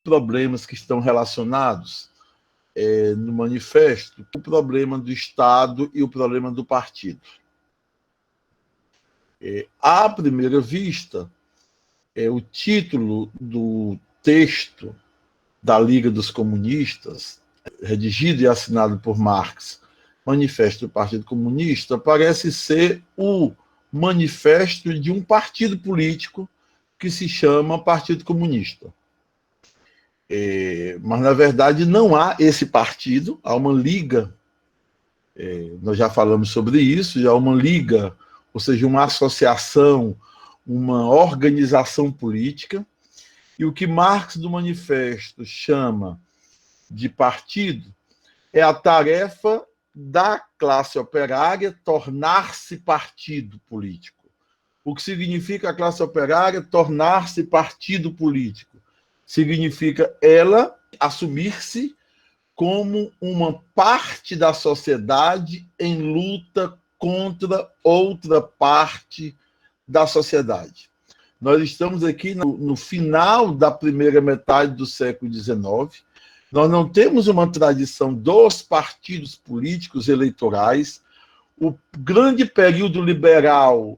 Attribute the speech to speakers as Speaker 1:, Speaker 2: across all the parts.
Speaker 1: problemas que estão relacionados no manifesto, o problema do Estado e o problema do partido. À primeira vista, o título do texto da Liga dos Comunistas, redigido e assinado por Marx, Manifesto do Partido Comunista, parece ser o manifesto de um partido político que se chama Partido Comunista. Mas, na verdade, não há esse partido, há uma liga, nós já falamos sobre isso, há uma liga, ou seja, uma associação, uma organização política, e o que Marx, do manifesto, chama de partido é a tarefa da classe operária tornar-se partido político. O que significa a classe operária tornar-se partido político? Significa ela assumir-se como uma parte da sociedade em luta contra outra parte da sociedade. Nós estamos aqui no final da primeira metade do século XIX. Nós não temos uma tradição dos partidos políticos eleitorais. O grande período liberal,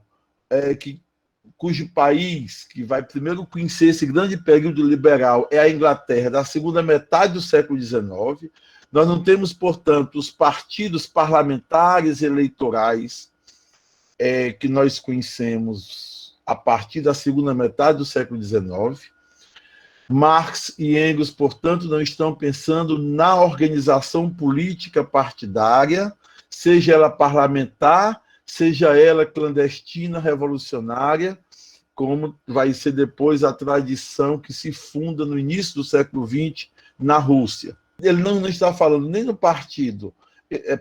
Speaker 1: cujo país que vai primeiro conhecer esse grande período liberal é a Inglaterra, da segunda metade do século XIX. Nós não temos, portanto, os partidos parlamentares eleitorais que nós conhecemos a partir da segunda metade do século XIX. Marx e Engels, portanto, não estão pensando na organização política partidária, seja ela parlamentar, seja ela clandestina, revolucionária, como vai ser depois a tradição que se funda no início do século XX na Rússia. Ele não está falando nem no partido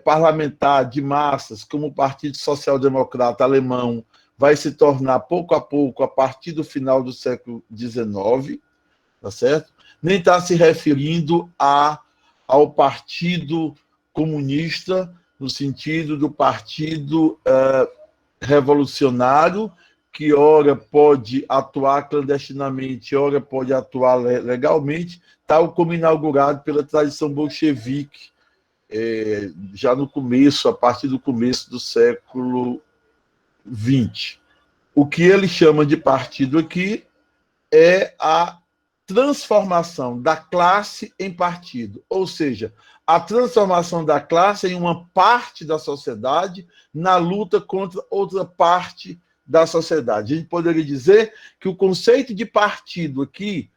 Speaker 1: parlamentar de massas, como o Partido Social Democrata alemão vai se tornar, pouco a pouco, a partir do final do século XIX, tá certo? Nem está se referindo ao Partido Comunista, no sentido do partido revolucionário, que ora pode atuar clandestinamente, ora pode atuar legalmente, tal como inaugurado pela tradição bolchevique, já no começo, a partir do começo do século XX. O que ele chama de partido aqui é a transformação da classe em partido, ou seja, a transformação da classe em uma parte da sociedade na luta contra outra parte da sociedade. A gente poderia dizer que o conceito de partido aqui,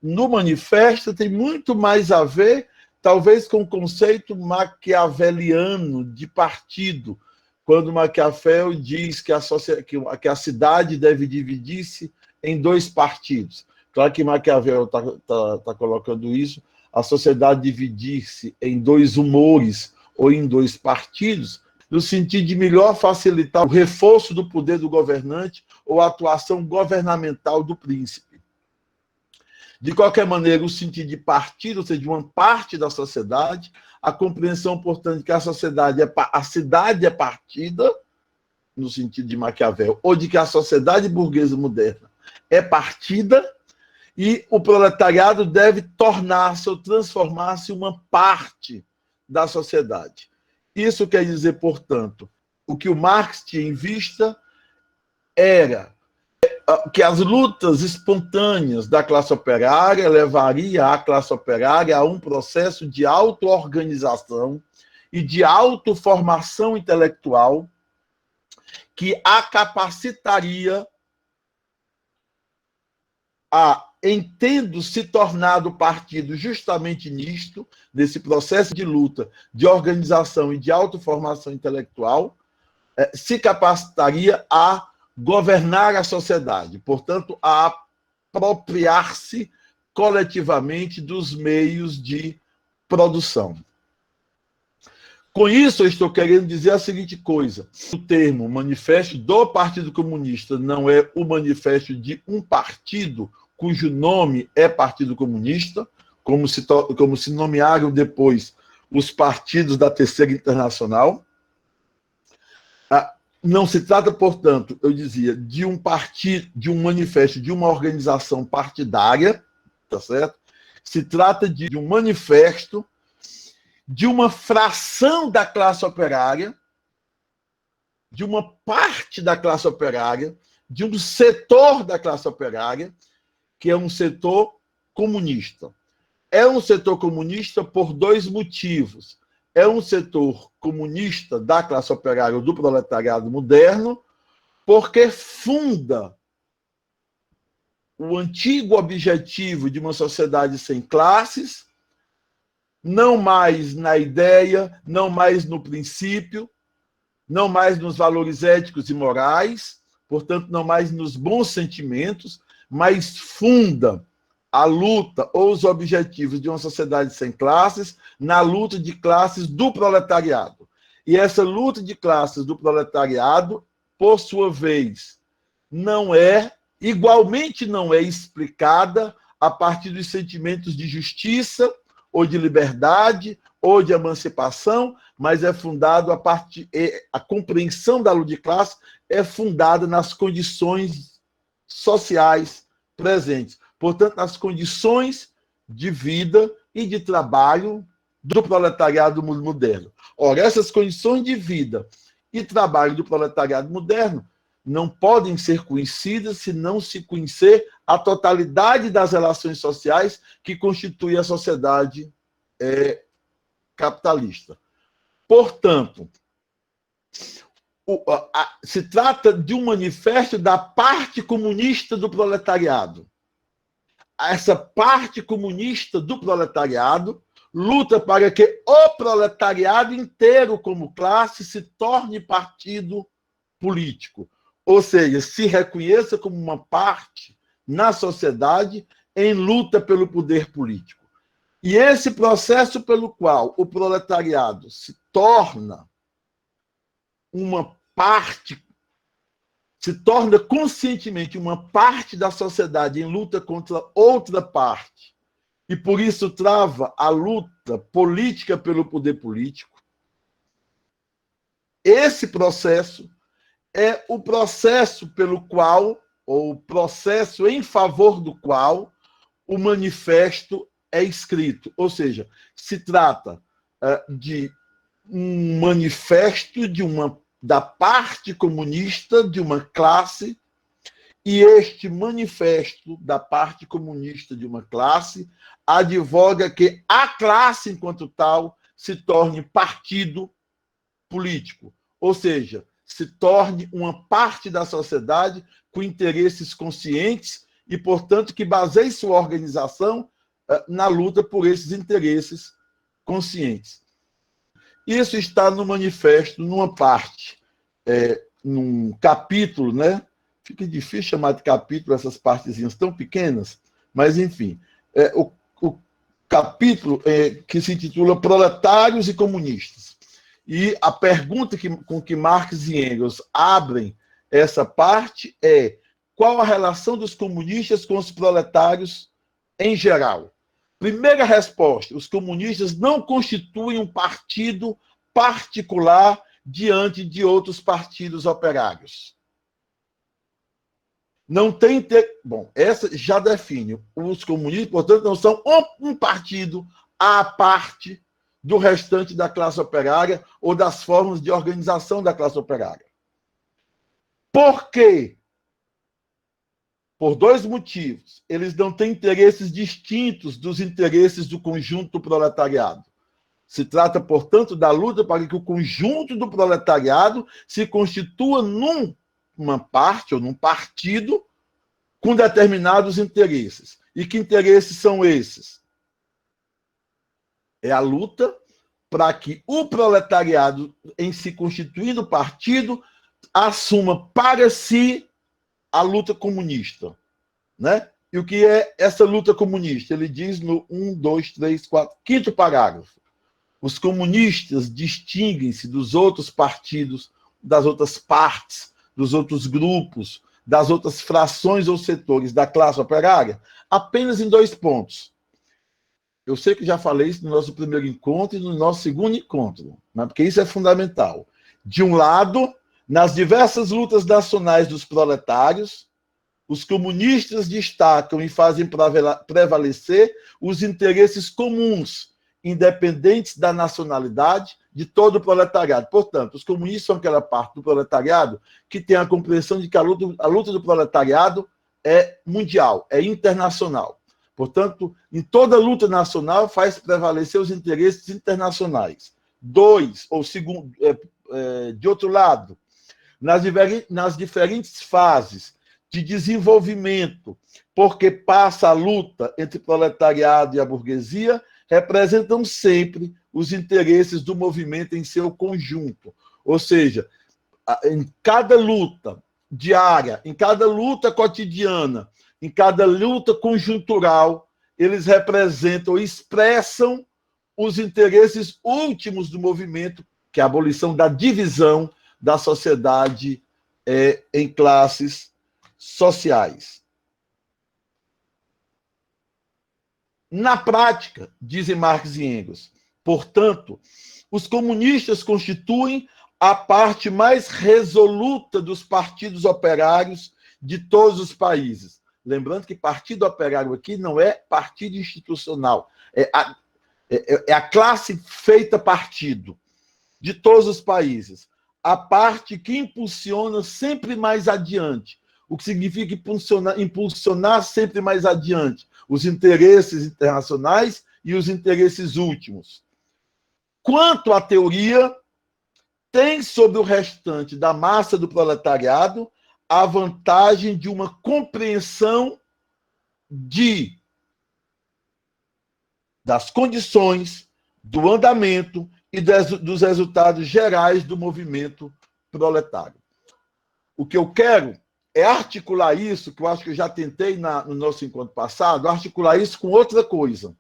Speaker 1: no manifesto, tem muito mais a ver, talvez, com o conceito maquiaveliano de partido, quando Maquiavel diz que a cidade deve dividir-se em dois partidos. Claro que Maquiavel está colocando isso, a sociedade dividir-se em dois humores ou em dois partidos, no sentido de melhor facilitar o reforço do poder do governante ou a atuação governamental do príncipe. De qualquer maneira, o sentido de partido, ou seja, de uma parte da sociedade, a compreensão, portanto, que a cidade é partida, no sentido de Maquiavel, ou de que a sociedade burguesa moderna é partida, e o proletariado deve tornar-se ou transformar-se em uma parte da sociedade. Isso quer dizer, portanto, o que o Marx tinha em vista era que as lutas espontâneas da classe operária levaria a classe operária a um processo de auto-organização e de autoformação intelectual que a capacitaria a, em tendo se tornado partido justamente nisto, nesse processo de luta, de organização e de autoformação intelectual, se capacitaria a governar a sociedade, portanto, a apropriar-se coletivamente dos meios de produção. Com isso, eu estou querendo dizer a seguinte coisa: o termo manifesto do Partido Comunista não é o manifesto de um partido cujo nome é Partido Comunista, como se nomearam depois os partidos da Terceira Internacional. Não se trata, portanto, eu dizia, de um partido, de um manifesto, de uma organização partidária, tá certo? Se trata de um manifesto de uma fração da classe operária, de uma parte da classe operária, de um setor da classe operária, que é um setor comunista. É um setor comunista por dois motivos. É um setor comunista da classe operária ou do proletariado moderno, porque funda o antigo objetivo de uma sociedade sem classes, não mais na ideia, não mais no princípio, não mais nos valores éticos e morais, portanto, não mais nos bons sentimentos, mas funda a luta ou os objetivos de uma sociedade sem classes na luta de classes do proletariado. E essa luta de classes do proletariado, por sua vez, igualmente não é explicada a partir dos sentimentos de justiça, ou de liberdade, ou de emancipação, mas é fundado a compreensão da luta de classe é fundada nas condições sociais presentes. Portanto, nas condições de vida e de trabalho do proletariado moderno. Ora, essas condições de vida e trabalho do proletariado moderno não podem ser conhecidas se não se conhecer a totalidade das relações sociais que constituem a sociedade capitalista. Portanto, se trata de um manifesto da parte comunista do proletariado. Essa parte comunista do proletariado luta para que o proletariado inteiro, como classe, se torne partido político. Ou seja, se reconheça como uma parte na sociedade em luta pelo poder político. E esse processo pelo qual o proletariado se torna uma parte, se torna conscientemente uma parte da sociedade em luta contra outra parte, e por isso trava a luta política pelo poder político, esse processo é o processo pelo qual, ou o processo em favor do qual, o manifesto é escrito. Ou seja, se trata de um manifesto da parte comunista de uma classe, e este manifesto da parte comunista de uma classe advoga que a classe, enquanto tal, se torne partido político, ou seja, se torne uma parte da sociedade com interesses conscientes e, portanto, que baseie sua organização na luta por esses interesses conscientes. Isso está no manifesto, numa parte, num capítulo, né? Fica difícil chamar de capítulo essas partezinhas tão pequenas, mas, enfim, o capítulo que se intitula Proletários e Comunistas. E a pergunta com que Marx e Engels abrem essa parte é: qual a relação dos comunistas com os proletários em geral? Primeira resposta: os comunistas não constituem um partido particular diante de outros partidos operários. Não tem... Bom, essa já define. Os comunistas, portanto, não são um partido à parte do restante da classe operária ou das formas de organização da classe operária. Por quê? Por dois motivos. Eles não têm interesses distintos dos interesses do conjunto do proletariado. Se trata, portanto, da luta para que o conjunto do proletariado se constitua numa parte ou num partido com determinados interesses. E que interesses são esses? É a luta para que o proletariado, em se constituindo partido, assuma para si a luta comunista. Né? E o que é essa luta comunista? Ele diz no 5º parágrafo. Os comunistas distinguem-se dos outros partidos, das outras partes, dos outros grupos, das outras frações ou setores da classe operária, apenas em 2 pontos. Eu sei que já falei isso no nosso primeiro encontro e no nosso segundo encontro, né? Porque isso é fundamental. De um lado, nas diversas lutas nacionais dos proletários, Os comunistas destacam e fazem prevalecer os interesses comuns, independentes da nacionalidade, de todo o proletariado. Portanto, os comunistas são aquela parte do proletariado que tem a compreensão de que a luta do proletariado é mundial, é internacional. Portanto, em toda luta nacional faz prevalecer os interesses internacionais. De outro lado, nas diferentes fases de desenvolvimento, porque passa a luta entre o proletariado e a burguesia, representam sempre os interesses do movimento em seu conjunto. Ou seja, em cada luta diária, em cada luta cotidiana, em cada luta conjuntural, eles representam, expressam os interesses últimos do movimento, que é a abolição da divisão da sociedade em classes sociais. Na prática, dizem Marx e Engels, portanto, os comunistas constituem a parte mais resoluta dos partidos operários de todos os países. Lembrando que partido operário aqui não é partido institucional, é a classe feita partido de todos os países. A parte que impulsiona sempre mais adiante, o que significa impulsionar sempre mais adiante os interesses internacionais e os interesses últimos. Quanto à teoria, tem sobre o restante da massa do proletariado a vantagem de uma compreensão das condições, do andamento e dos resultados gerais do movimento proletário. O que eu quero é articular isso, que eu acho que eu já tentei no nosso encontro passado, articular isso com outra coisa.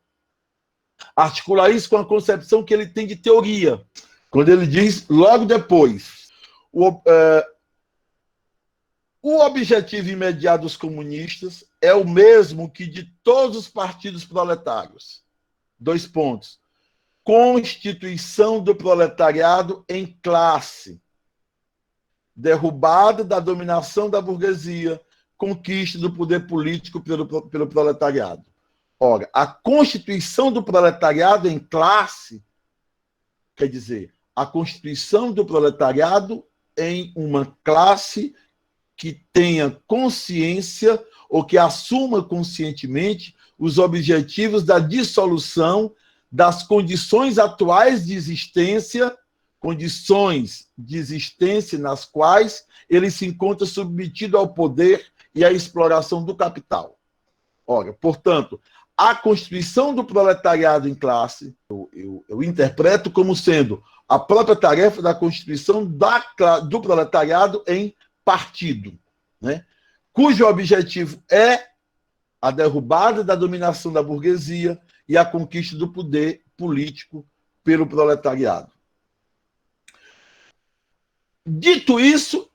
Speaker 1: Articular isso com a concepção que ele tem de teoria. Quando ele diz, logo depois, o objetivo imediato dos comunistas é o mesmo que de todos os partidos proletários. 2 pontos. Constituição do proletariado em classe. Derrubada da dominação da burguesia, conquista do poder político pelo proletariado. Ora, a constituição do proletariado em classe quer dizer a constituição do proletariado em uma classe que tenha consciência ou que assuma conscientemente os objetivos da dissolução das condições atuais de existência, condições de existência nas quais ele se encontra submetido ao poder e à exploração do capital. Ora, portanto, a constituição do proletariado em classe, eu interpreto como sendo a própria tarefa da constituição do proletariado em partido, né? Cujo objetivo é a derrubada da dominação da burguesia e a conquista do poder político pelo proletariado. Dito isso,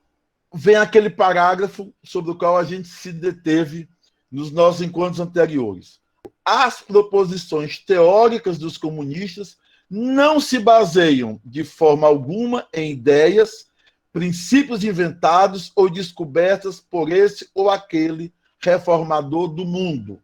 Speaker 1: vem aquele parágrafo sobre o qual a gente se deteve nos nossos encontros anteriores. As proposições teóricas dos comunistas não se baseiam de forma alguma em ideias, princípios inventados ou descobertas por esse ou aquele reformador do mundo.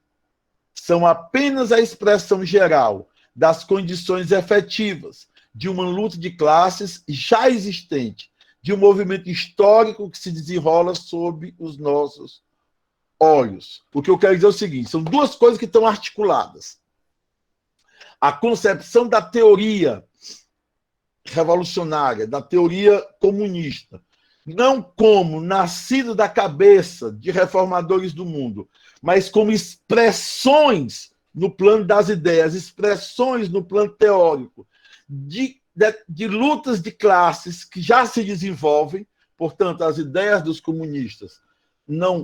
Speaker 1: São apenas a expressão geral das condições efetivas de uma luta de classes já existente, de um movimento histórico que se desenrola sob os nossos olhos. O que eu quero dizer é o seguinte, são 2 coisas que estão articuladas. A concepção da teoria revolucionária, da teoria comunista, não como nascido da cabeça de reformadores do mundo, mas como expressões no plano das ideias, expressões no plano teórico, de lutas de classes que já se desenvolvem. Portanto, as ideias dos comunistas,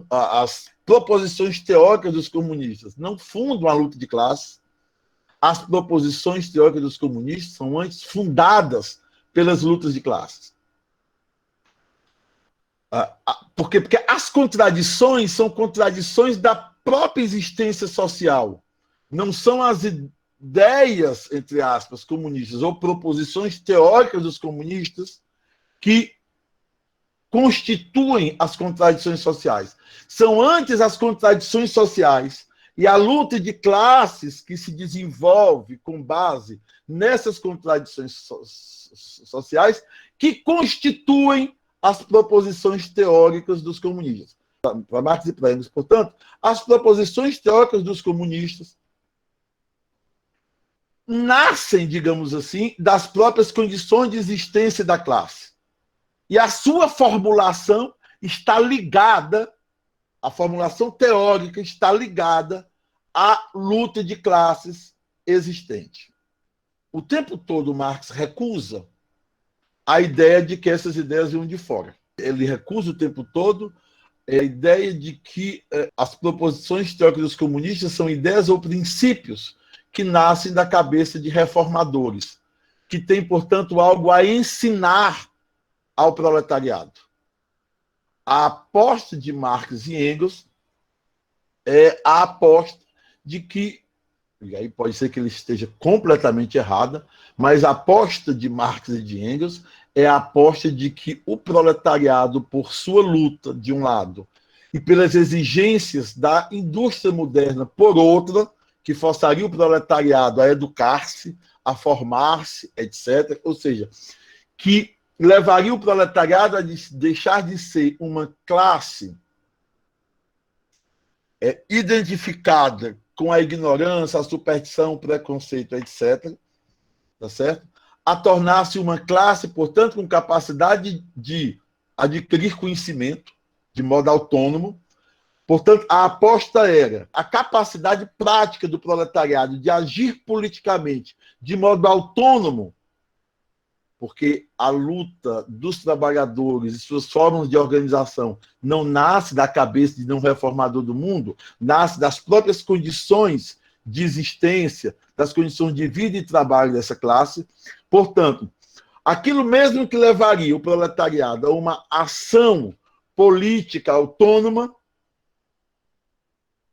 Speaker 1: as proposições teóricas dos comunistas não fundam a luta de classes. As proposições teóricas dos comunistas são antes fundadas pelas lutas de classes. Porque as contradições são contradições da própria existência social. Não são as ideias, entre aspas, comunistas ou proposições teóricas dos comunistas que constituem as contradições sociais. São antes as contradições sociais e a luta de classes que se desenvolve com base nessas contradições sociais que constituem as proposições teóricas dos comunistas. Para Marx e para Engels, portanto, as proposições teóricas dos comunistas nascem, digamos assim, das próprias condições de existência da classe. E a sua formulação está ligada, a formulação teórica está ligada à luta de classes existente. O tempo todo, Marx recusa a ideia de que essas ideias vinham de fora. Ele recusa o tempo todo a ideia de que as proposições teóricas dos comunistas são ideias ou princípios que nascem da cabeça de reformadores, que têm, portanto, algo a ensinar ao proletariado. A aposta de Marx e Engels é a aposta de que, e aí pode ser que ele esteja completamente errada, mas a aposta de Marx e de Engels é a aposta de que o proletariado, por sua luta, de um lado, e pelas exigências da indústria moderna, por outra, que forçaria o proletariado a educar-se, a formar-se, etc., ou seja, que levaria o proletariado a deixar de ser uma classe identificada com a ignorância, a superstição, o preconceito, etc., tá certo? A tornar-se uma classe, portanto, com capacidade de adquirir conhecimento de modo autônomo. Portanto, a aposta era a capacidade prática do proletariado de agir politicamente de modo autônomo, porque a luta dos trabalhadores e suas formas de organização não nasce da cabeça de um reformador do mundo, nasce das próprias condições de existência, das condições de vida e trabalho dessa classe. Portanto, aquilo mesmo que levaria o proletariado a uma ação política autônoma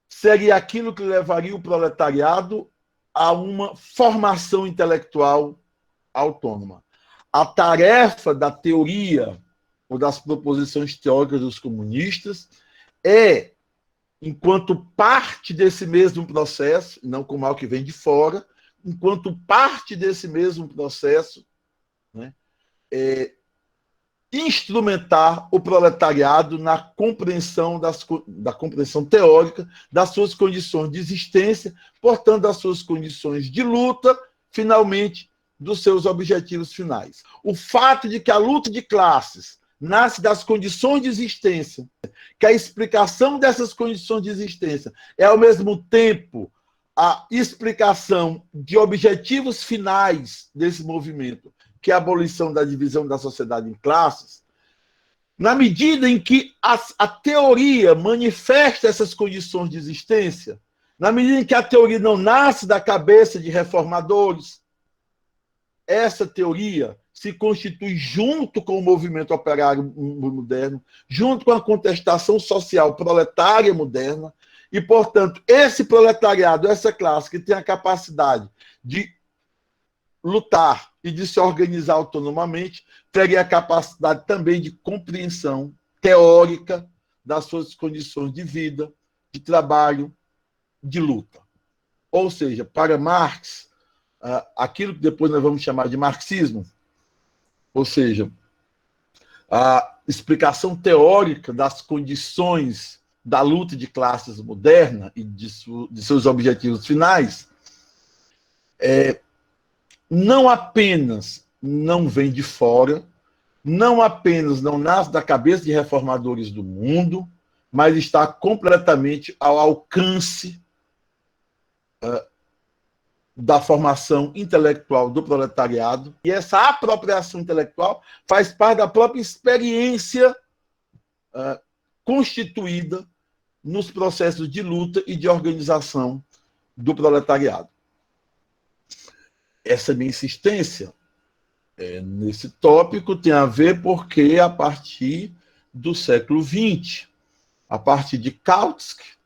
Speaker 1: seria aquilo que levaria o proletariado a uma formação intelectual autônoma. A tarefa da teoria ou das proposições teóricas dos comunistas é, enquanto parte desse mesmo processo, não como algo que vem de fora, enquanto parte desse mesmo processo, né, instrumentar o proletariado na compreensão da compreensão teórica das suas condições de existência, portanto, das suas condições de luta, finalmente, dos seus objetivos finais. O fato de que a luta de classes nasce das condições de existência, que a explicação dessas condições de existência é, ao mesmo tempo, a explicação de objetivos finais desse movimento, que é a abolição da divisão da sociedade em classes, na medida em que a teoria manifesta essas condições de existência, na medida em que a teoria não nasce da cabeça de reformadores, essa teoria se constitui junto com o movimento operário moderno, junto com a contestação social proletária moderna, e, portanto, esse proletariado, essa classe que tem a capacidade de lutar e de se organizar autonomamente, teria a capacidade também de compreensão teórica das suas condições de vida, de trabalho, de luta. Ou seja, para Marx, aquilo que depois nós vamos chamar de marxismo, ou seja, a explicação teórica das condições da luta de classes moderna e de seus objetivos finais, não apenas não vem de fora, não apenas não nasce da cabeça de reformadores do mundo, mas está completamente ao alcance da formação intelectual do proletariado, e essa apropriação intelectual faz parte da própria experiência constituída nos processos de luta e de organização do proletariado. Essa minha insistência nesse tópico tem a ver porque, a partir do século XX, a partir de Kautsky,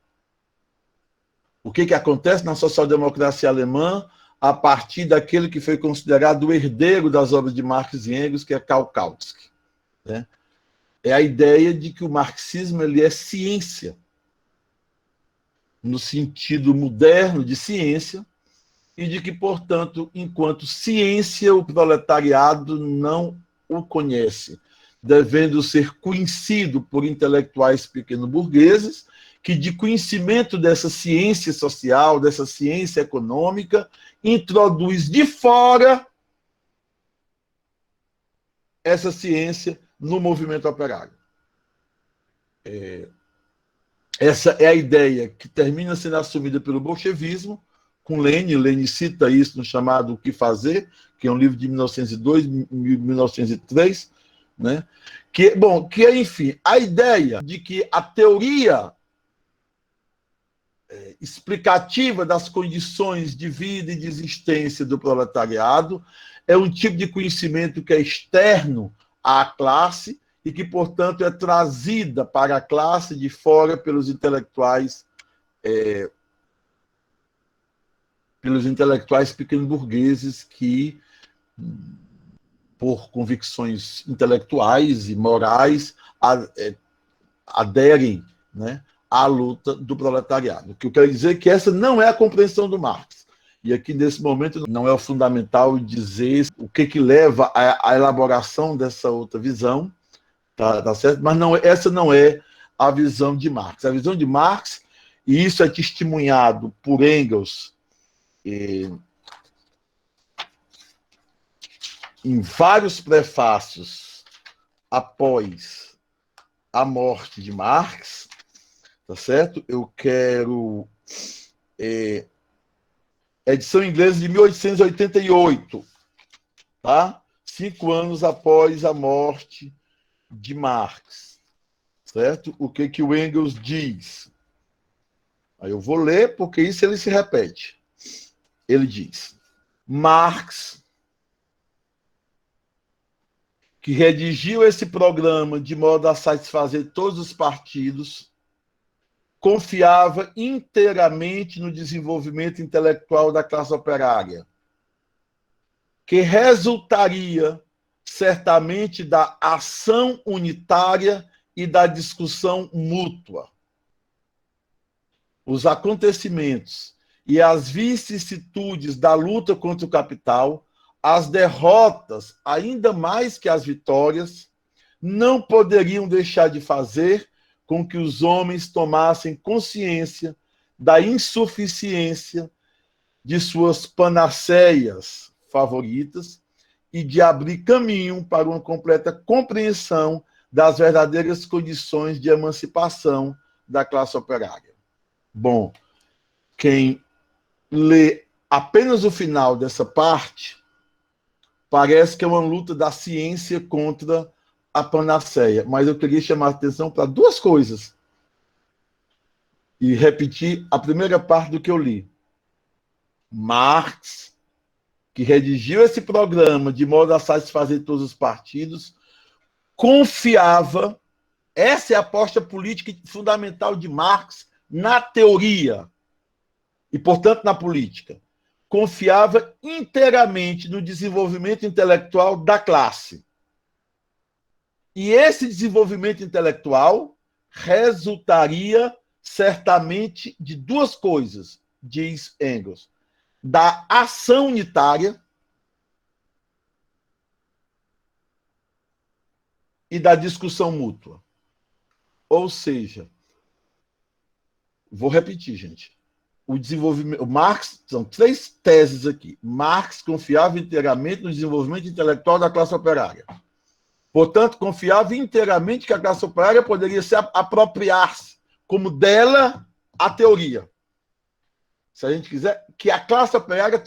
Speaker 1: o que acontece na social-democracia alemã a partir daquele que foi considerado o herdeiro das obras de Marx e Engels, que é Karl Kautsky, né? é a ideia de que o marxismo ele é ciência, no sentido moderno de ciência, e de que, portanto, enquanto ciência, o proletariado não o conhece, devendo ser conhecido por intelectuais pequeno-burgueses, que de conhecimento dessa ciência social, dessa ciência econômica, introduz de fora essa ciência no movimento operário. Essa é a ideia que termina sendo assumida pelo bolchevismo, com Lenin. Lenin cita isso no chamado O que Fazer, que é um livro de 1902, 1903, né? Que é, enfim, a ideia de que a teoria explicativa das condições de vida e de existência do proletariado é um tipo de conhecimento que é externo à classe e que, portanto, é trazida para a classe de fora pelos intelectuais pequeno-burgueses que, por convicções intelectuais e morais, aderem, né, à luta do proletariado. O que eu quero dizer é que essa não é a compreensão do Marx. E aqui, nesse momento, não é o fundamental dizer o que leva à elaboração dessa outra visão, tá certo? Mas essa não é a visão de Marx. A visão de Marx, e isso é testemunhado por Engels em vários prefácios após a morte de Marx, tá certo? Eu quero edição inglesa de 1888, tá? 5 anos após a morte de Marx, certo? O que o Engels diz? Aí eu vou ler, porque isso ele se repete. Ele diz: Marx, que redigiu esse programa de modo a satisfazer todos os partidos, confiava inteiramente no desenvolvimento intelectual da classe operária, que resultaria certamente da ação unitária e da discussão mútua. Os acontecimentos e as vicissitudes da luta contra o capital, as derrotas, ainda mais que as vitórias, não poderiam deixar de fazer com que os homens tomassem consciência da insuficiência de suas panaceias favoritas e de abrir caminho para uma completa compreensão das verdadeiras condições de emancipação da classe operária. Bom, quem lê apenas o final dessa parte, parece que é uma luta da ciência contra a panaceia, mas eu queria chamar a atenção para duas coisas e repetir a primeira parte do que eu li. Marx, que redigiu esse programa de modo a satisfazer todos os partidos, confiava, essa é a aposta política fundamental de Marx na teoria e, portanto, na política, confiava inteiramente no desenvolvimento intelectual da classe. E esse desenvolvimento intelectual resultaria certamente de duas coisas, diz Engels: da ação unitária e da discussão mútua. Ou seja, vou repetir, gente. O desenvolvimento, o Marx, são 3 teses aqui. Marx confiava inteiramente no desenvolvimento intelectual da classe operária. Portanto, confiava inteiramente que a classe operária poderia se apropriar-se como dela a teoria. Se a gente quiser, que a classe operária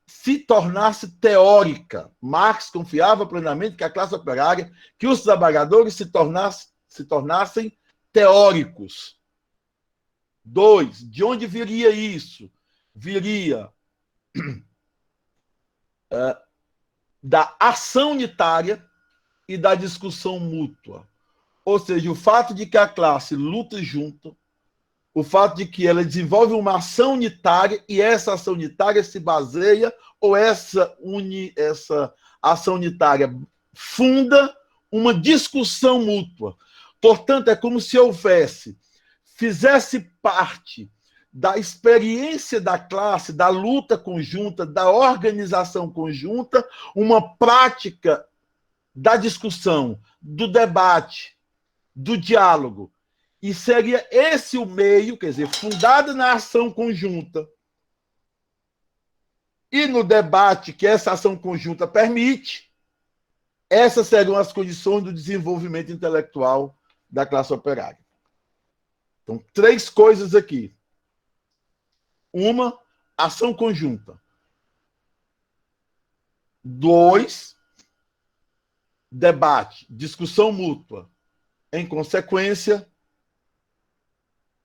Speaker 1: se tornasse teórica. Marx confiava plenamente que a classe operária, que os trabalhadores se tornassem teóricos. 2, de onde viria isso? Viria da ação unitária e da discussão mútua. Ou seja, o fato de que a classe luta junto, o fato de que ela desenvolve uma ação unitária e essa ação unitária se baseia, ou essa ação unitária funda uma discussão mútua. Portanto, é como se fizesse parte da experiência da classe, da luta conjunta, da organização conjunta, uma prática da discussão, do debate, do diálogo. E seria esse o meio, quer dizer, fundado na ação conjunta e no debate que essa ação conjunta permite, essas seriam as condições do desenvolvimento intelectual da classe operária. Então, 3 coisas aqui. Uma, ação conjunta. 2, debate, discussão mútua. Em consequência,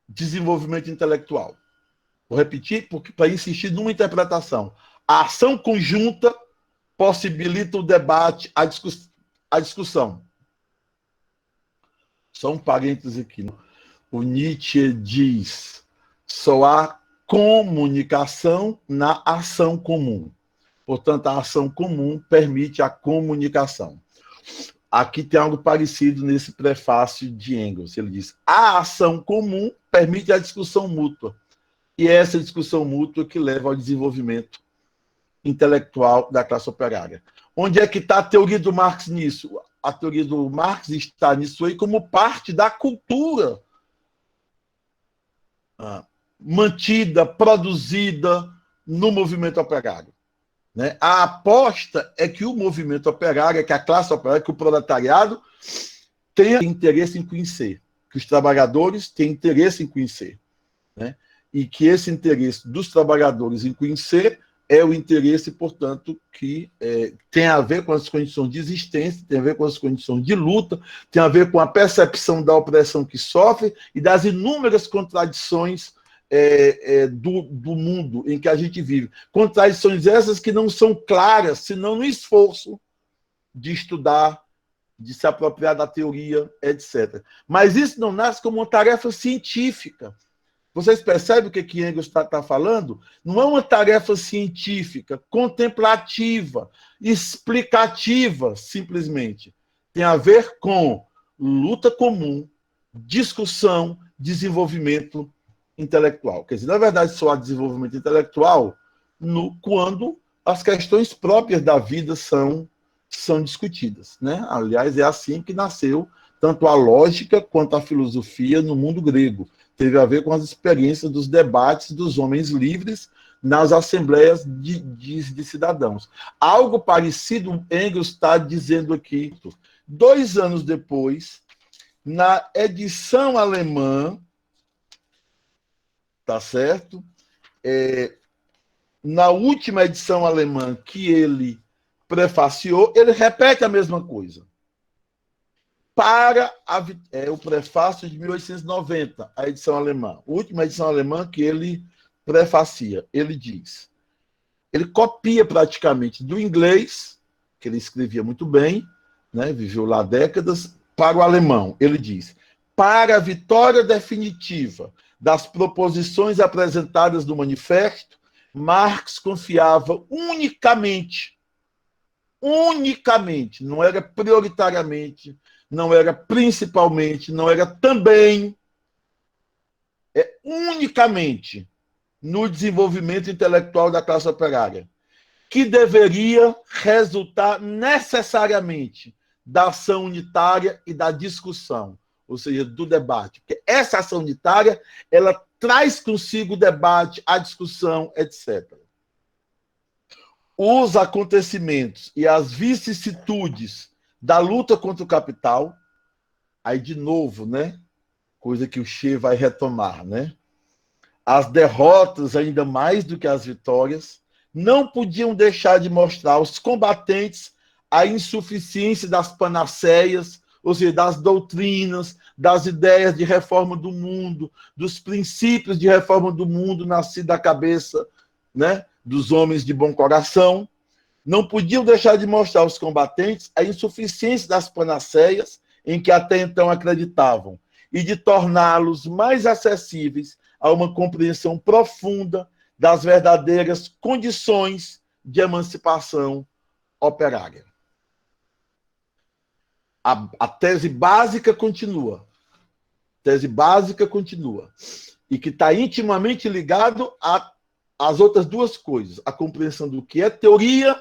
Speaker 1: desenvolvimento intelectual. Vou repetir para insistir numa interpretação. A ação conjunta possibilita o debate, a discussão. Só um parêntese aqui. O Nietzsche diz: só há comunicação na ação comum. Portanto, a ação comum permite a comunicação. Aqui tem algo parecido nesse prefácio de Engels. Ele diz: a ação comum permite a discussão mútua. E é essa discussão mútua que leva ao desenvolvimento intelectual da classe operária. Onde é que está a teoria do Marx nisso? A teoria do Marx está nisso aí como parte da cultura mantida, produzida no movimento operário. Né? A aposta é que o movimento operário, que a classe operária, que o proletariado tenha interesse em conhecer, que os trabalhadores tenham interesse em conhecer. Né? E que esse interesse dos trabalhadores em conhecer é o interesse, portanto, que tem a ver com as condições de existência, tem a ver com as condições de luta, tem a ver com a percepção da opressão que sofre e das inúmeras contradições do mundo em que a gente vive. Contradições essas que não são claras, senão no esforço de estudar, de se apropriar da teoria, etc. Mas isso não nasce como uma tarefa científica. Vocês percebem o que Engels está falando? Não é uma tarefa científica, contemplativa, explicativa, simplesmente. Tem a ver com luta comum, discussão, desenvolvimento intelectual. Quer dizer, na verdade, só há desenvolvimento intelectual quando as questões próprias da vida são discutidas. Né? Aliás, é assim que nasceu tanto a lógica quanto a filosofia no mundo grego. Teve a ver com as experiências dos debates dos homens livres nas assembleias de cidadãos. Algo parecido Engels está dizendo aqui. 2 anos depois, na edição alemã, tá certo? Na última edição alemã que ele prefaciou, ele repete a mesma coisa. Para o prefácio de 1890, a edição alemã, a última edição alemã que ele prefacia, ele diz, ele copia praticamente do inglês, que ele escrevia muito bem, né, viveu lá décadas, para o alemão. Ele diz: para a vitória definitiva das proposições apresentadas no manifesto, Marx confiava unicamente, não era prioritariamente, não era principalmente, não era também, unicamente no desenvolvimento intelectual da classe operária, que deveria resultar necessariamente da ação unitária e da discussão, ou seja, do debate. Porque essa ação unitária, ela traz consigo o debate, a discussão, etc. Os acontecimentos e as vicissitudes da luta contra o capital, aí de novo, né? Coisa que o Che vai retomar, né? As derrotas, ainda mais do que as vitórias, não podiam deixar de mostrar aos combatentes a insuficiência das panaceias, ou seja, das doutrinas, das ideias de reforma do mundo, dos princípios de reforma do mundo nascidos da cabeça, né, dos homens de bom coração. Não podiam deixar de mostrar aos combatentes a insuficiência das panaceias em que até então acreditavam e de torná-los mais acessíveis a uma compreensão profunda das verdadeiras condições de emancipação operária. a tese básica continua. Tese básica continua. E que está intimamente ligado às outras duas coisas. A compreensão do que é teoria,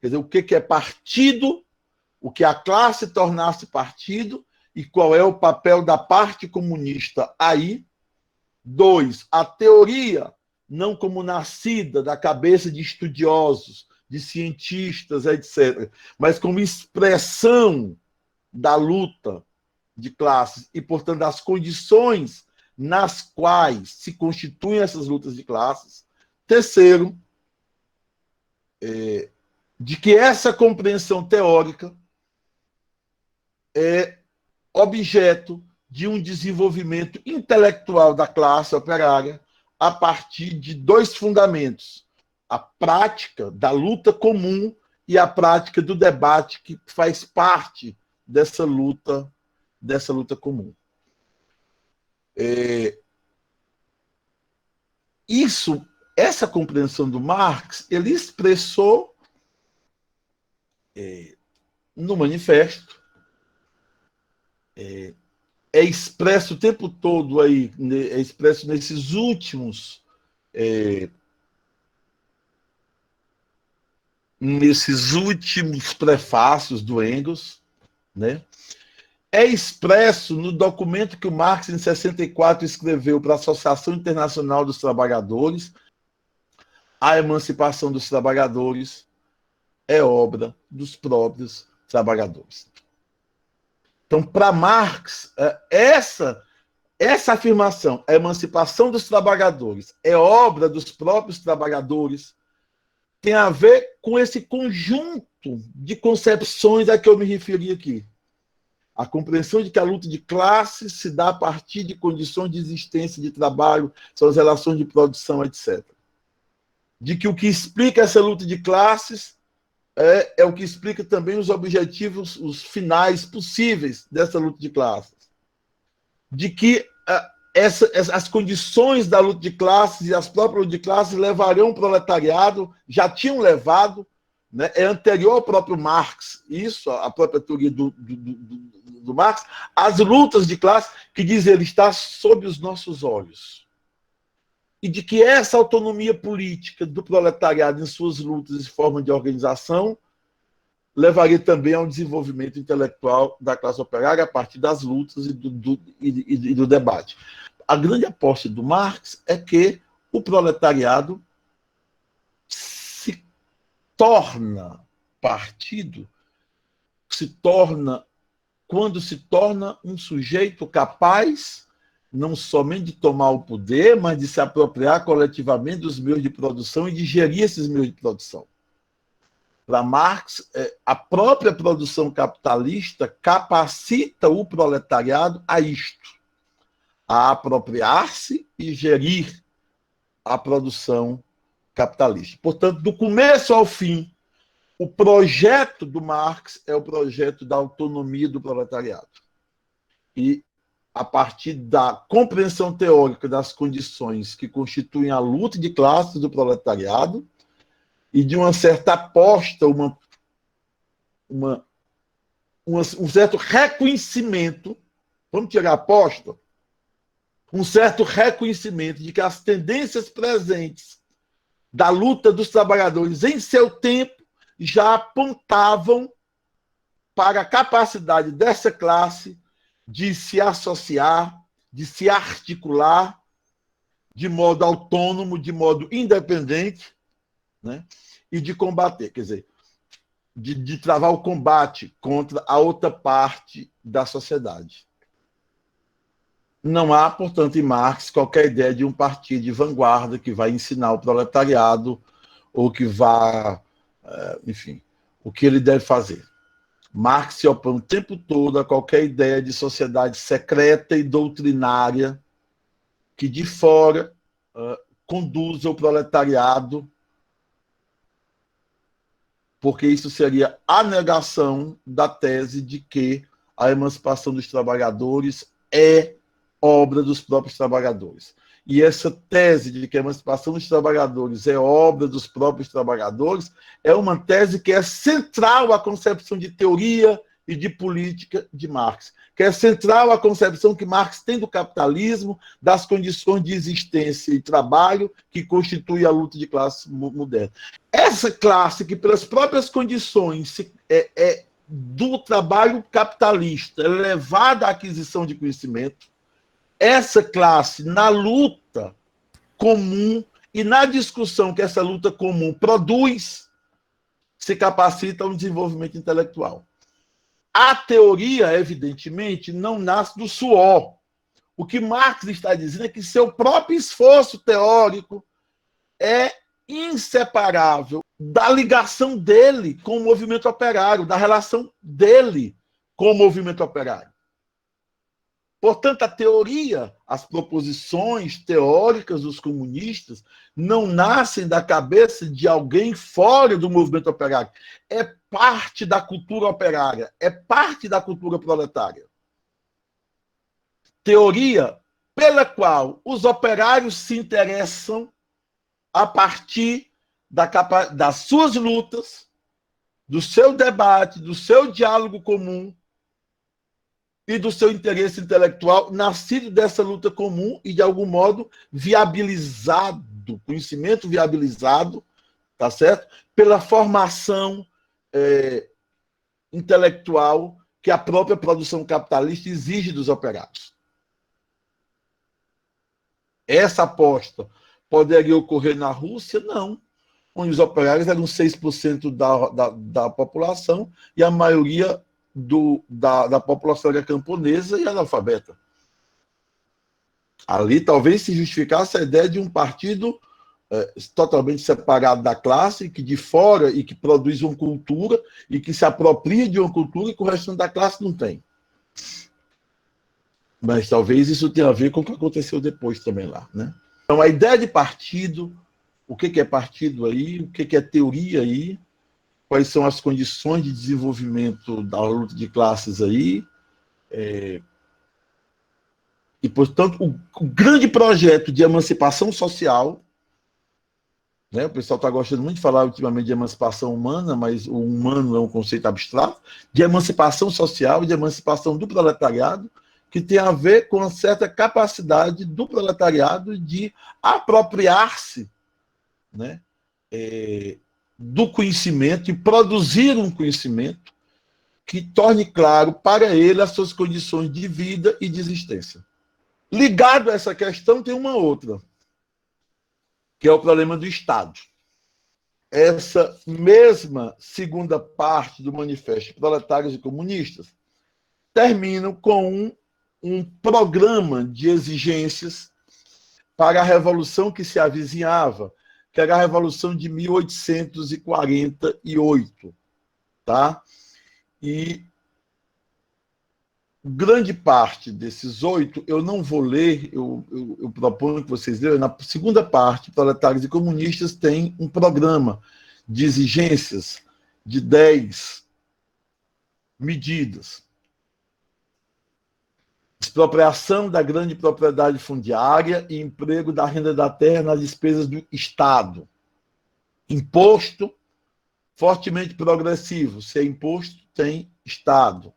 Speaker 1: quer dizer, o que é partido, o que a classe tornar-se partido, e qual é o papel da parte comunista aí. 2, a teoria, não como nascida da cabeça de estudiosos, de cientistas, etc., mas como expressão da luta de classes e, portanto, das condições nas quais se constituem essas lutas de classes. Terceiro, de que essa compreensão teórica é objeto de um desenvolvimento intelectual da classe operária a partir de dois fundamentos: a prática da luta comum e a prática do debate que faz parte dessa luta comum. Essa compreensão do Marx, ele expressou no manifesto, é expresso o tempo todo aí, é expresso nesses últimos prefácios do Engels, né? É expresso no documento que o Marx, em 64, escreveu para a Associação Internacional dos Trabalhadores: a emancipação dos trabalhadores é obra dos próprios trabalhadores. Então, para Marx, essa afirmação, a emancipação dos trabalhadores é obra dos próprios trabalhadores, tem a ver com esse conjunto de concepções a que eu me referi aqui. A compreensão de que a luta de classes se dá a partir de condições de existência, de trabalho, são as relações de produção, etc. De que o que explica essa luta de classes é o que explica também os objetivos, os finais possíveis dessa luta de classes. De que as condições da luta de classes e as próprias lutas de classes levarão o proletariado, já tinham levado, né, é anterior ao próprio Marx, isso, a própria teoria do Marx, as lutas de classe, que diz ele, está sob os nossos olhos. E de que essa autonomia política do proletariado em suas lutas e forma de organização levaria também ao desenvolvimento intelectual da classe operária a partir das lutas e do debate. A grande aposta do Marx é que o proletariado se torna partido, quando se torna um sujeito capaz não somente de tomar o poder, mas de se apropriar coletivamente dos meios de produção e de gerir esses meios de produção. Para Marx, a própria produção capitalista capacita o proletariado a isto, a apropriar-se e gerir a produção capitalista. Portanto, do começo ao fim, o projeto do Marx é o projeto da autonomia do proletariado. E, a partir da compreensão teórica das condições que constituem a luta de classes do proletariado e de uma certa aposta, um certo reconhecimento, vamos tirar a aposta, um certo reconhecimento de que as tendências presentes da luta dos trabalhadores em seu tempo já apontavam para a capacidade dessa classe de se associar, de se articular de modo autônomo, de modo independente, né? E de combater, quer dizer, de travar o combate contra a outra parte da sociedade. Não há, portanto, em Marx qualquer ideia de um partido de vanguarda que vai ensinar o proletariado ou que vá, enfim, o que ele deve fazer. Marx se opõe o tempo todo a qualquer ideia de sociedade secreta e doutrinária que de fora conduza o proletariado, porque isso seria a negação da tese de que a emancipação dos trabalhadores é obra dos próprios trabalhadores. E essa tese de que a emancipação dos trabalhadores é obra dos próprios trabalhadores é uma tese que é central à concepção de teoria e de política de Marx, que é central a concepção que Marx tem do capitalismo, das condições de existência e trabalho que constitui a luta de classe moderna. Essa classe que, pelas próprias condições do trabalho capitalista, é levada à aquisição de conhecimento, essa classe, na luta comum e na discussão que essa luta comum produz, se capacita a um desenvolvimento intelectual. A teoria, evidentemente, não nasce do suor. O que Marx está dizendo é que seu próprio esforço teórico é inseparável da ligação dele com o movimento operário, da relação dele com o movimento operário. Portanto, a teoria, as proposições teóricas dos comunistas não nascem da cabeça de alguém fora do movimento operário. É parte da cultura operária, é parte da cultura proletária. Teoria pela qual os operários se interessam a partir das suas lutas, do seu debate, do seu diálogo comum, e do seu interesse intelectual nascido dessa luta comum e, de algum modo, viabilizado, conhecimento viabilizado, tá certo? Pela formação intelectual que a própria produção capitalista exige dos operários. Essa aposta poderia ocorrer na Rússia? Não. Onde os operários eram 6% da população e a maioria da população era camponesa e analfabeta. Ali talvez se justificasse a ideia de um partido totalmente separado da classe, que de fora e que produz uma cultura e que se apropria de uma cultura que o restante da classe não tem. Mas talvez isso tenha a ver com o que aconteceu depois também lá, né? Então, a ideia de partido, o que é partido aí, o que é teoria aí, quais são as condições de desenvolvimento da luta de classes aí, e, portanto, o grande projeto de emancipação social, né, o pessoal está gostando muito de falar ultimamente de emancipação humana, mas o humano é um conceito abstrato, de emancipação social e de emancipação do proletariado, que tem a ver com uma certa capacidade do proletariado de apropriar-se, né, do conhecimento e produzir um conhecimento que torne claro para ele as suas condições de vida e de existência. Ligado a essa questão tem uma outra, que é o problema do Estado. Essa mesma segunda parte do Manifesto de Proletários e Comunistas termina com um programa de exigências para a revolução que se avizinhava, que era a Revolução de 1848, tá? E grande parte desses 8 eu não vou ler, eu proponho que vocês leiam. Na segunda parte, Proletários e Comunistas tem um programa de exigências de 10 medidas. Expropriação da grande propriedade fundiária e emprego da renda da terra nas despesas do Estado. Imposto fortemente progressivo. Se é imposto, tem Estado.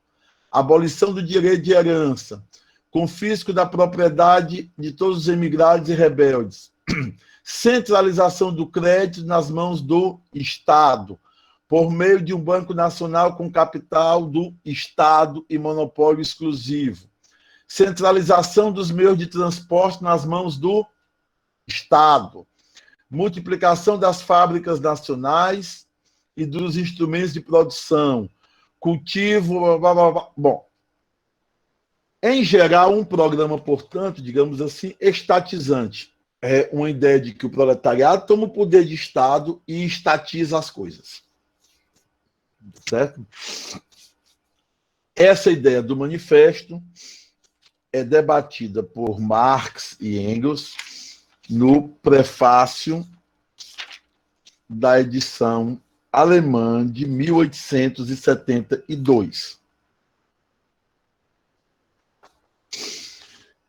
Speaker 1: Abolição do direito de herança. Confisco da propriedade de todos os emigrados e rebeldes. Centralização do crédito nas mãos do Estado, por meio de um Banco Nacional com capital do Estado e monopólio exclusivo. Centralização dos meios de transporte nas mãos do Estado. Multiplicação das fábricas nacionais e dos instrumentos de produção. Cultivo, blá, blá, blá. Bom, em geral, um programa, portanto, digamos assim, estatizante. É uma ideia de que o proletariado toma o poder de Estado e estatiza as coisas. Certo? Essa ideia do manifesto é debatida por Marx e Engels no prefácio da edição alemã de 1872.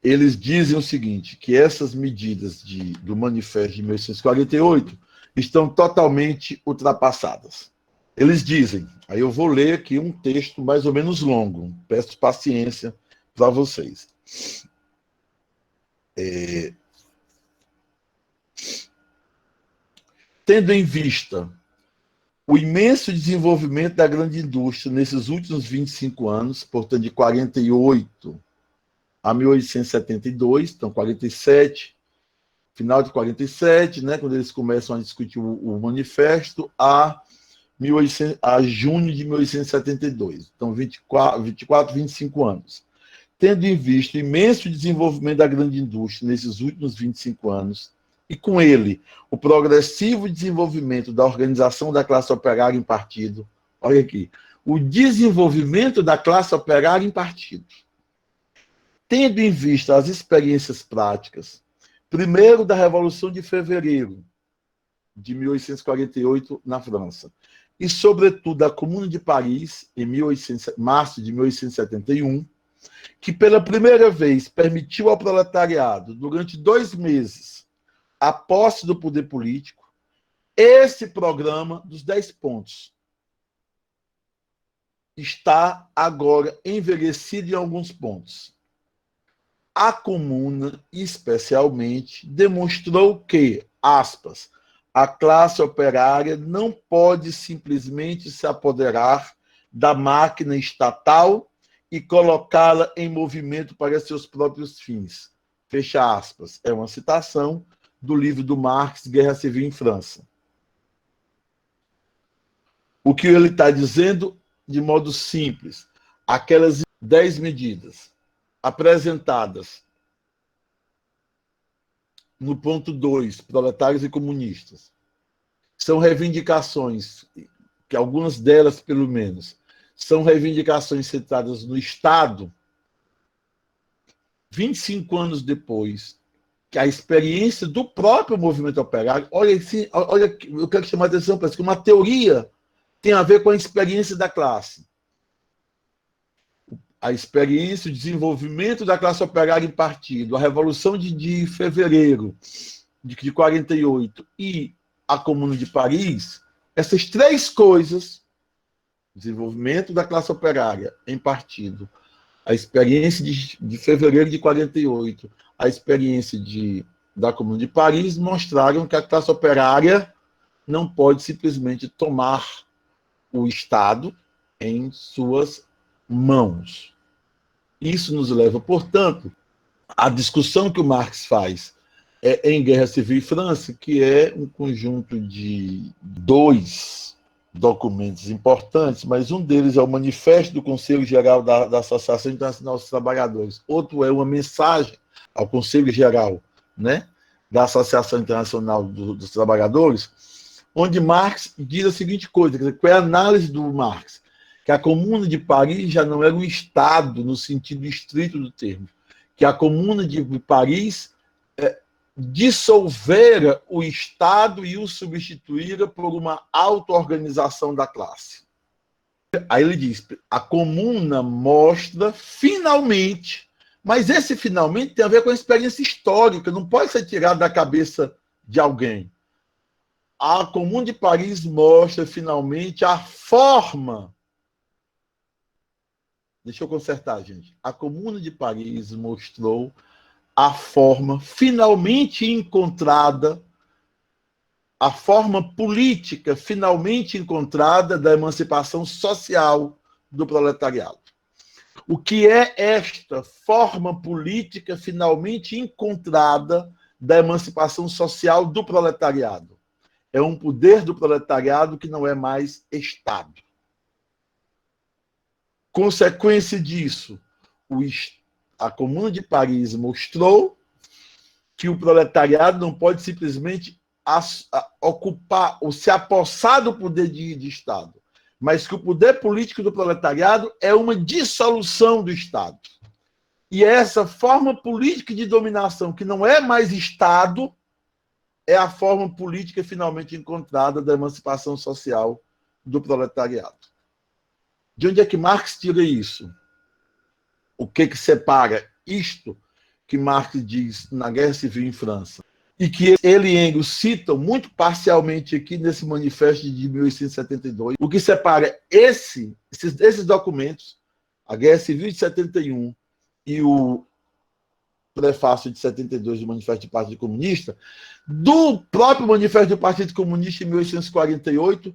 Speaker 1: Eles dizem o seguinte, que essas medidas do manifesto de 1848 estão totalmente ultrapassadas. Eles dizem, aí eu vou ler aqui um texto mais ou menos longo, peço paciência para vocês. Tendo em vista o imenso desenvolvimento da grande indústria nesses últimos 25 anos, portanto, de 48 a 1872, então 47, final de 47, né, quando eles começam a discutir o manifesto, a junho de 1872. Então, 24, 25 anos. Tendo em vista o imenso desenvolvimento da grande indústria nesses últimos 25 anos, e com ele o progressivo desenvolvimento da organização da classe operária em partido, olha aqui, o desenvolvimento da classe operária em partido, tendo em vista as experiências práticas, primeiro da Revolução de Fevereiro de 1848 na França, e, sobretudo, da Comuna de Paris, em março de 1871, que pela primeira vez permitiu ao proletariado, durante 2 meses, a posse do poder político, esse programa dos 10 pontos está agora envelhecido em alguns pontos. A Comuna, especialmente, demonstrou que, aspas, a classe operária não pode simplesmente se apoderar da máquina estatal e colocá-la em movimento para seus próprios fins. Fecha aspas. É uma citação do livro do Marx, Guerra Civil em França. O que ele está dizendo, de modo simples, aquelas 10 medidas apresentadas no ponto 2, proletários e comunistas, são reivindicações, que algumas delas, pelo menos, são reivindicações centradas no Estado, 25 anos depois, que a experiência do próprio movimento operário, olha, eu quero chamar a atenção para isso, que uma teoria tem a ver com a experiência da classe. A experiência, o desenvolvimento da classe operária em partido, a Revolução de Fevereiro de 48 e a Comuna de Paris, essas 3 coisas, desenvolvimento da classe operária em partido, a experiência de fevereiro de 48, a experiência da Comuna de Paris, mostraram que a classe operária não pode simplesmente tomar o Estado em suas mãos. Isso nos leva, portanto, à discussão que o Marx faz em Guerra Civil e França, que é um conjunto de 2 documentos importantes, mas um deles é o Manifesto do Conselho Geral da Associação Internacional dos Trabalhadores, outro é uma mensagem ao Conselho Geral, né, da Associação Internacional dos Trabalhadores, onde Marx diz a seguinte coisa, quer dizer, qual é a análise do Marx? Que a Comuna de Paris já não era um Estado no sentido estrito do termo, que a Comuna de Paris dissolvera o Estado e o substituíra por uma auto-organização da classe. Aí ele diz, a Comuna mostra finalmente, mas esse finalmente tem a ver com a experiência histórica, não pode ser tirado da cabeça de alguém. A Comuna de Paris mostra finalmente a forma. Deixa eu consertar, gente. A Comuna de Paris mostrou a forma finalmente encontrada, a forma política finalmente encontrada da emancipação social do proletariado. O que é esta forma política finalmente encontrada da emancipação social do proletariado? É um poder do proletariado que não é mais Estado. Consequência disso, a Comuna de Paris mostrou que o proletariado não pode simplesmente ocupar ou se apossar do poder de Estado, mas que o poder político do proletariado é uma dissolução do Estado. E essa forma política de dominação, que não é mais Estado, é a forma política finalmente encontrada da emancipação social do proletariado. De onde é que Marx tira isso? O que separa isto que Marx diz na Guerra Civil em França e que ele e Engels citam muito parcialmente aqui nesse manifesto de 1872. O que separa esses documentos, a Guerra Civil de 71 e o prefácio de 72 do Manifesto do Partido Comunista, do próprio Manifesto do Partido Comunista em 1848,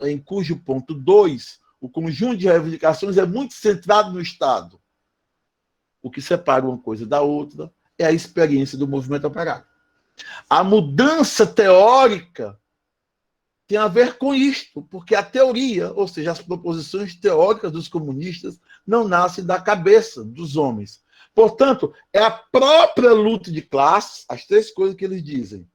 Speaker 1: em cujo ponto 2, o conjunto de reivindicações é muito centrado no Estado. O que separa uma coisa da outra é a experiência do movimento operário. A mudança teórica tem a ver com isto, porque a teoria, ou seja, as proposições teóricas dos comunistas, não nascem da cabeça dos homens. Portanto, é a própria luta de classes, as três coisas que eles dizem: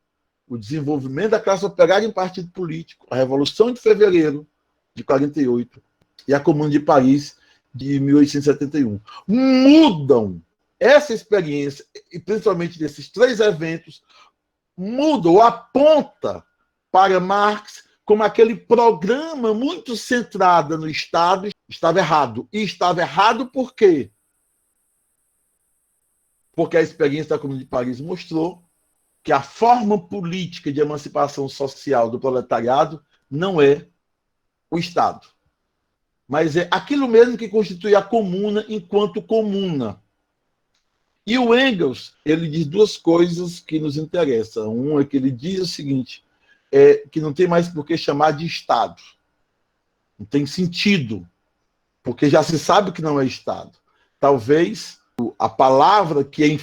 Speaker 1: o desenvolvimento da classe operária em partido político, a Revolução de Fevereiro de 48 e a Comuna de Paris de 1871, mudam essa experiência, e principalmente desses três eventos, muda ou aponta para Marx como aquele programa muito centrado no Estado estava errado. E estava errado por quê? Porque a experiência da Comuna de Paris mostrou que a forma política de emancipação social do proletariado não é o Estado, mas é aquilo mesmo que constitui a comuna enquanto comuna. E o Engels, ele diz duas coisas que nos interessam. Uma é que ele diz o seguinte, que não tem mais por que chamar de Estado. Não tem sentido, porque já se sabe que não é Estado. Talvez a palavra que em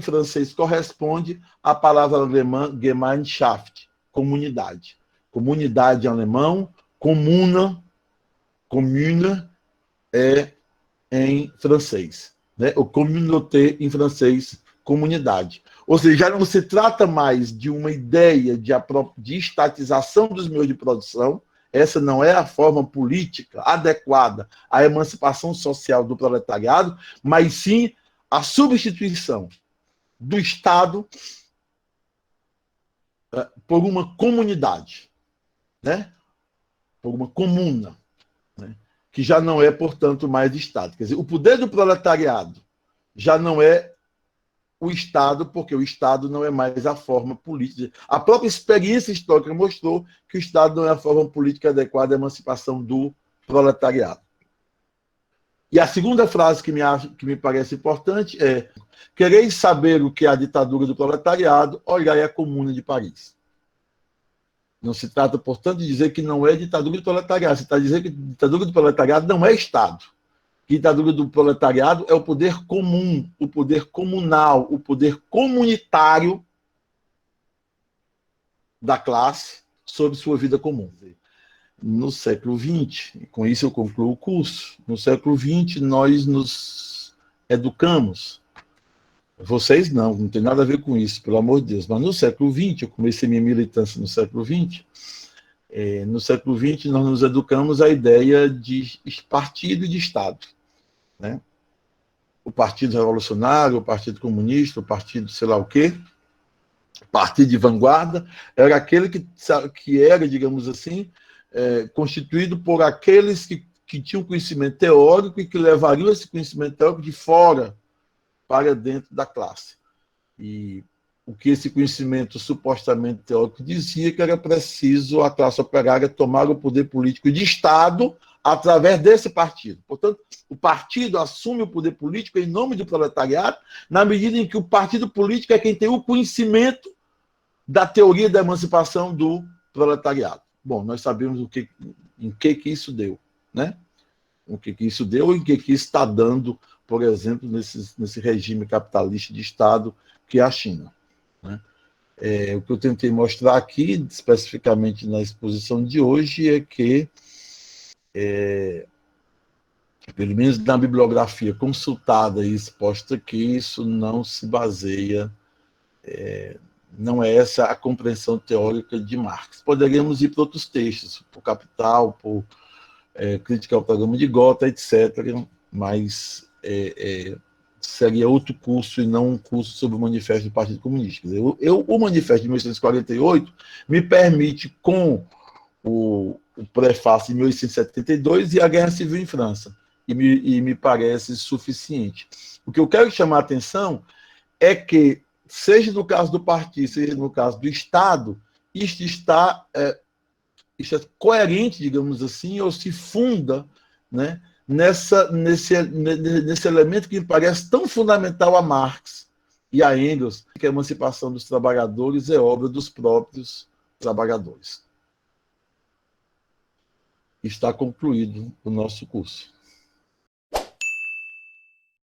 Speaker 1: francês corresponde à palavra alemã Gemeinschaft, comunidade. Comunidade em alemão, commune é em francês. Né? O communauté em francês, comunidade. Ou seja, já não se trata mais de uma ideia de estatização dos meios de produção. Essa não é a forma política adequada à emancipação social do proletariado, mas sim a substituição do Estado por uma comunidade, né? Por uma comuna, né? Que já não é, portanto, mais Estado. Quer dizer, o poder do proletariado já não é o Estado, porque o Estado não é mais a forma política. A própria experiência histórica mostrou que o Estado não é a forma política adequada à emancipação do proletariado. E a segunda frase que me parece importante é: quereis saber o que é a ditadura do proletariado, olhai a Comuna de Paris. Não se trata, portanto, de dizer que não é ditadura do proletariado. Se está dizendo que a ditadura do proletariado não é Estado. A ditadura do proletariado é o poder comum, o poder comunal, o poder comunitário da classe sobre sua vida comum. No século XX, e com isso eu concluo o curso, no século XX nós nos educamos. Vocês não tem nada a ver com isso, pelo amor de Deus. Mas no século XX, eu comecei minha militância no século XX, no século XX nós nos educamos a ideia de partido e de Estado. Né? O Partido Revolucionário, o Partido Comunista, o Partido sei lá o quê, partido de vanguarda, era aquele que era, digamos assim, constituído por aqueles que tinham conhecimento teórico e que levariam esse conhecimento teórico de fora para dentro da classe. E o que esse conhecimento supostamente teórico dizia que era preciso a classe operária tomar o poder político de Estado através desse partido. Portanto, o partido assume o poder político em nome do proletariado, na medida em que o partido político é quem tem o conhecimento da teoria da emancipação do proletariado. Bom, nós sabemos em que isso deu, né? O que isso deu e em que isso está dando, por exemplo, nesse regime capitalista de Estado que é a China. Né? O que eu tentei mostrar aqui, especificamente na exposição de hoje, é que, pelo menos na bibliografia consultada e exposta aqui, isso não se baseia, não é essa a compreensão teórica de Marx. Poderíamos ir para outros textos, por Capital, por Crítica ao Programa de Gotha, etc., mas seria outro curso e não um curso sobre o Manifesto do Partido Comunista. O Manifesto de 1848 me permite, com o prefácio de 1872 e a Guerra Civil em França, e me parece suficiente. O que eu quero chamar a atenção é que seja no caso do partido, seja no caso do Estado, isto isto é coerente, digamos assim, ou se funda, né, nesse elemento que me parece tão fundamental a Marx e a Engels, que a emancipação dos trabalhadores é obra dos próprios trabalhadores. Está concluído o nosso curso.